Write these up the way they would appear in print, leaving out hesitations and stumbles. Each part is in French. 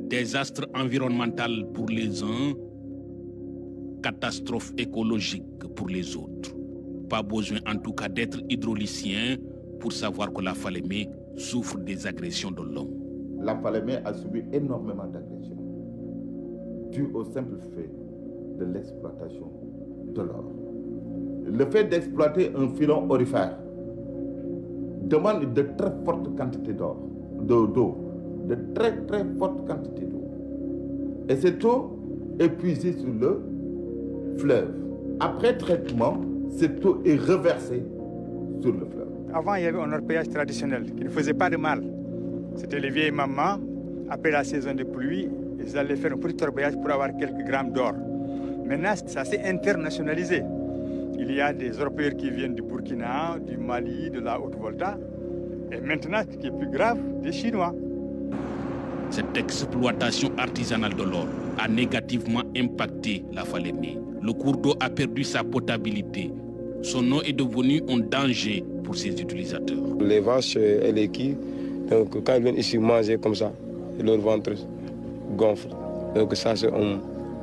Désastre environnemental pour les uns, catastrophe écologique pour les autres. Pas besoin en tout cas d'être hydraulicien pour savoir que la Falémé souffre des agressions de l'homme. La Falémé a subi énormément d'agressions dues au simple fait de l'exploitation de l'or. Le fait d'exploiter un filon aurifère demande de très fortes quantités d'eau, de très fortes quantités d'eau. Et cette eau est puisée sur le fleuve. Après traitement, cette eau est reversée sur le fleuve. Avant, il y avait un orpaillage traditionnel qui ne faisait pas de mal. C'était les vieilles mamans, après la saison de pluie, ils allaient faire un petit orpaillage pour avoir quelques grammes d'or. Maintenant, ça s'est internationalisé. Il y a des orpailleurs qui viennent du Burkina, du Mali, de la Haute-Volta. Et maintenant, ce qui est plus grave, des Chinois. Cette exploitation artisanale de l'or a négativement impacté la Falémé. Le cours d'eau a perdu sa potabilité. Son eau est devenue un danger pour ses utilisateurs. Les vaches et les quilles, donc quand elles viennent ici manger comme ça, leur ventre gonfle. Donc ça c'est un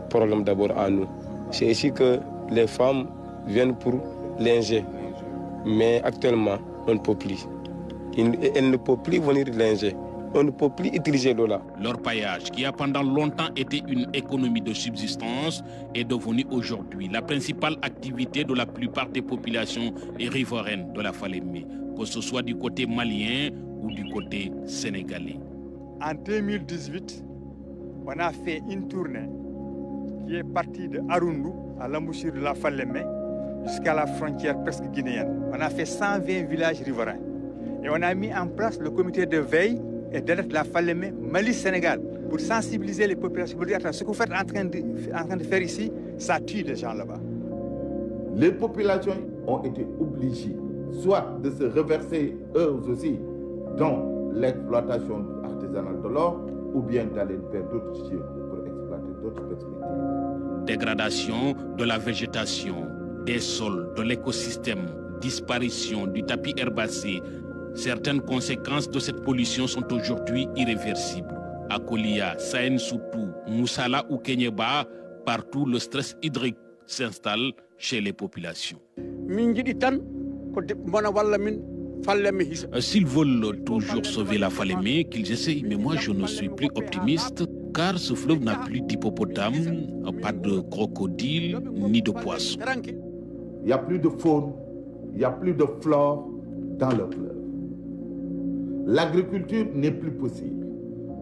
problème d'abord à nous. C'est ici que les femmes viennent pour linger. Mais actuellement, on ne peut plus. Elles ne peuvent plus venir linger. On ne peut plus utiliser l'eau là. L'orpaillage, qui a pendant longtemps été une économie de subsistance, est devenu aujourd'hui la principale activité de la plupart des populations riveraines de la Falémé, que ce soit du côté malien ou du côté sénégalais. En 2018, on a fait une tournée qui est partie de Arundu, à l'embouchure de la Falémé, jusqu'à la frontière presque guinéenne. On a fait 120 villages riverains. Et on a mis en place le comité de veille et d'alerte de la Falémé Mali-Sénégal pour sensibiliser les populations, pour dire ce que vous faites en train de faire ici, ça tue des gens là-bas. Les populations ont été obligées soit de se reverser eux aussi dans l'exploitation artisanale de l'or ou bien d'aller vers d'autres cieux pour exploiter d'autres perspectives. Dégradation de la végétation, des sols, de l'écosystème, disparition du tapis herbacé. Certaines conséquences de cette pollution sont aujourd'hui irréversibles. À Kolia, Sahen Soutou, Moussala ou Kenyeba, partout le stress hydrique s'installe chez les populations. S'ils veulent toujours sauver la Falémé, qu'ils essayent, mais moi je ne suis plus optimiste, car ce fleuve n'a plus d'hippopotame, pas de crocodile, ni de poissons. Il n'y a plus de faune, il n'y a plus de flore dans le fleuve. L'agriculture n'est plus possible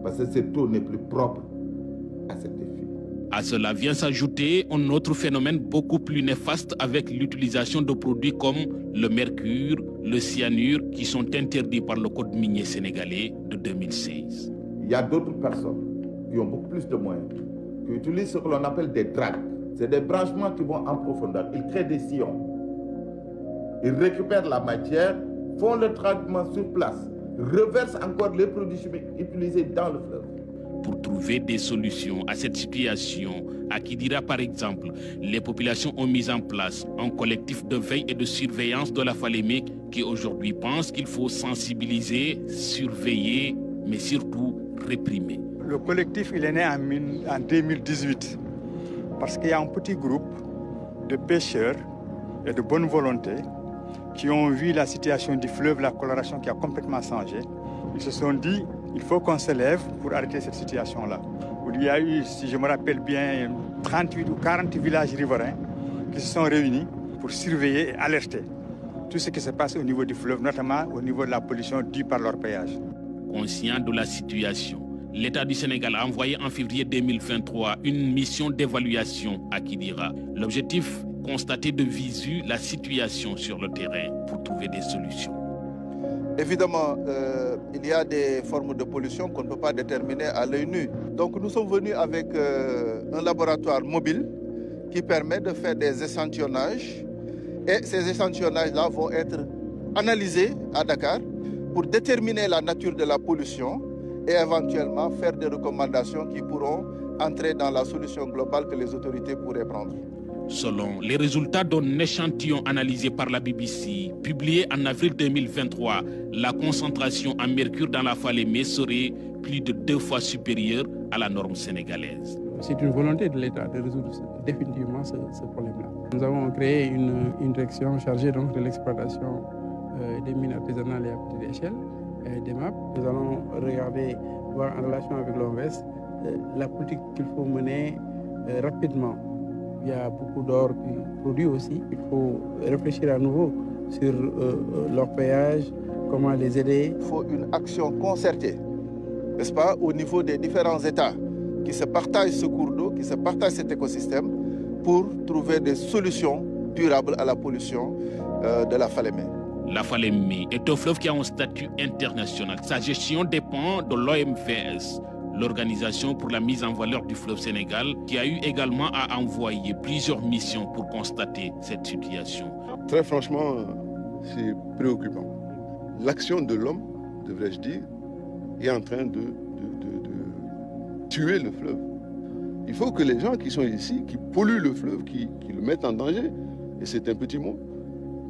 parce que cette eau n'est plus propre à cet effet. À cela vient s'ajouter un autre phénomène beaucoup plus néfaste avec l'utilisation de produits comme le mercure, le cyanure qui sont interdits par le code minier sénégalais de 2016. Il y a d'autres personnes qui ont beaucoup plus de moyens, qui utilisent ce que l'on appelle des dragues. C'est des branchements qui vont en profondeur. Ils créent des sillons. Ils récupèrent la matière, font le traitement sur place, reversent encore les produits chimiques utilisés dans le fleuve. Pour trouver des solutions à cette situation, à Kidira par exemple, les populations ont mis en place un collectif de veille et de surveillance de la Falémé qui aujourd'hui pense qu'il faut sensibiliser, surveiller, mais surtout réprimer. Le collectif il est né en 2018 parce qu'il y a un petit groupe de pêcheurs et de bonne volonté qui ont vu la situation du fleuve, la coloration qui a complètement changé. Ils se sont dit, il faut qu'on se lève pour arrêter cette situation-là. Il y a eu, si je me rappelle bien, 38 ou 40 villages riverains qui se sont réunis pour surveiller et alerter tout ce qui se passe au niveau du fleuve, notamment au niveau de la pollution due par l'orpaillage. Conscient de la situation, l'État du Sénégal a envoyé en février 2023 une mission d'évaluation à Kidira. L'objectif, constater de visu la situation sur le terrain pour trouver des solutions. Évidemment, il y a des formes de pollution qu'on ne peut pas déterminer à l'œil nu. Donc nous sommes venus avec un laboratoire mobile qui permet de faire des échantillonnages. Et ces échantillonnages-là vont être analysés à Dakar pour déterminer la nature de la pollution et éventuellement faire des recommandations qui pourront entrer dans la solution globale que les autorités pourraient prendre. Selon les résultats d'un échantillon analysé par la BBC, publié en avril 2023, la concentration en mercure dans la Falémé serait plus de 2 fois supérieure à la norme sénégalaise. C'est une volonté de l'État de résoudre définitivement ce problème-là. Nous avons créé une direction chargée donc de l'exploitation des mines artisanales et à petite échelle, des MAP. Nous allons regarder, voir en relation avec l'OMS, la politique qu'il faut mener rapidement. Il y a beaucoup d'or qui produit aussi. Il faut réfléchir à nouveau sur leur péage, comment les aider. Il faut une action concertée, n'est-ce pas, au niveau des différents États qui se partagent ce cours d'eau, qui se partagent cet écosystème pour trouver des solutions durables à la pollution de la Falémé. La Falémé est un fleuve qui a un statut international. Sa gestion dépend de l'OMVS, l'Organisation pour la mise en valeur du fleuve Sénégal, qui a eu également à envoyer plusieurs missions pour constater cette situation. Très franchement, c'est préoccupant. L'action de l'homme, devrais-je dire, est en train de tuer le fleuve. Il faut que les gens qui sont ici, qui polluent le fleuve, qui le mettent en danger, et c'est un petit mot,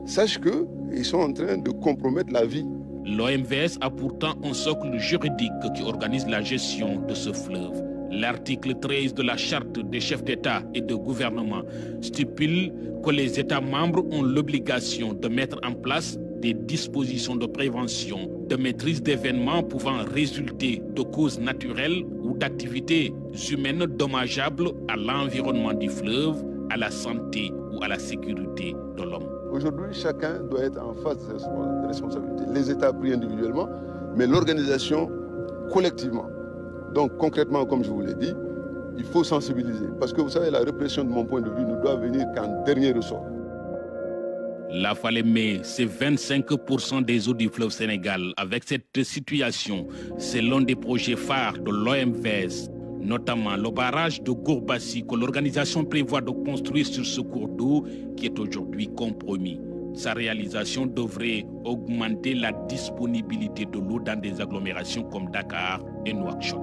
sachent qu'ils sont en train de compromettre la vie. L'OMVS a pourtant un socle juridique qui organise la gestion de ce fleuve. L'article 13 de la Charte des chefs d'État et de gouvernement stipule que les États membres ont l'obligation de mettre en place des dispositions de prévention, de maîtrise d'événements pouvant résulter de causes naturelles ou d'activités humaines dommageables à l'environnement du fleuve, à la santé ou à la sécurité de l'homme. Aujourd'hui, chacun doit être en face de ses responsabilités. Les États pris individuellement, mais l'organisation collectivement. Donc concrètement, comme je vous l'ai dit, il faut sensibiliser. Parce que vous savez, la répression de mon point de vue ne doit venir qu'en dernier ressort. La Falémé, c'est 25% des eaux du fleuve Sénégal. Avec cette situation, c'est l'un des projets phares de l'OMVS, notamment le barrage de Gourbassi que l'organisation prévoit de construire sur ce cours d'eau qui est aujourd'hui compromis. Sa réalisation devrait augmenter la disponibilité de l'eau dans des agglomérations comme Dakar et Nouakchott.